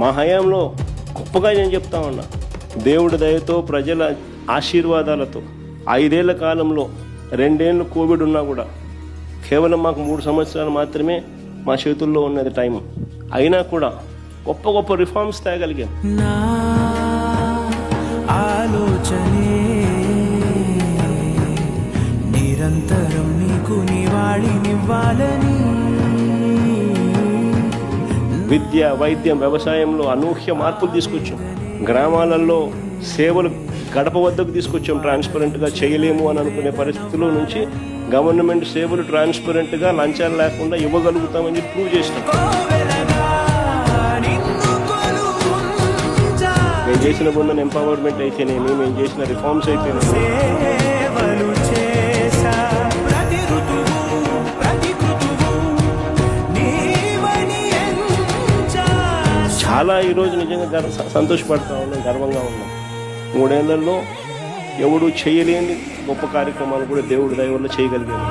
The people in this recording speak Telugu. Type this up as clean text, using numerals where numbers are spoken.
మా హయాంలో గొప్పగా నేను చెప్తా ఉన్నా, దేవుడి దయతో ప్రజల ఆశీర్వాదాలతో 5 ఏళ్ల కాలంలో 2 ఏళ్ళు కోవిడ్ ఉన్నా కూడా కేవలం మాకు 3 సంవత్సరాలు మాత్రమే మా చేతుల్లో ఉన్నది టైం. అయినా కూడా గొప్ప గొప్ప రిఫార్మ్స్ తేగలిగాం. నా ఆలోచనే నిరంతరం నీకు నివాళినివ్వాలని. విద్య, వైద్యం, వ్యవసాయంలో అనూహ్య మార్పులు తీసుకొచ్చాం. గ్రామాలలో సేవలు గడప వద్దకు తీసుకొచ్చాం. ట్రాన్స్పరెంట్గా చేయలేము అని అనుకునే పరిస్థితుల్లో నుంచి గవర్నమెంట్ సేవలు ట్రాన్స్పరెంట్గా లంచాలు లేకుండా ఇవ్వగలుగుతామని ప్రూవ్ చేసినాం. మేము చేసిన బృందం ఎంపవర్మెంట్ అయితేనేమి, మేము చేసిన రిఫార్మ్స్ అయితేనేమి, చాలా ఈరోజు నిజంగా సంతోషపడతా ఉన్నాం, గర్వంగా ఉన్నాం. 3 ఏళ్లలో ఎవడు చేయలేని గొప్ప కార్యక్రమాలు కూడా దేవుడి దయ వల్ల చేయగలిగాను.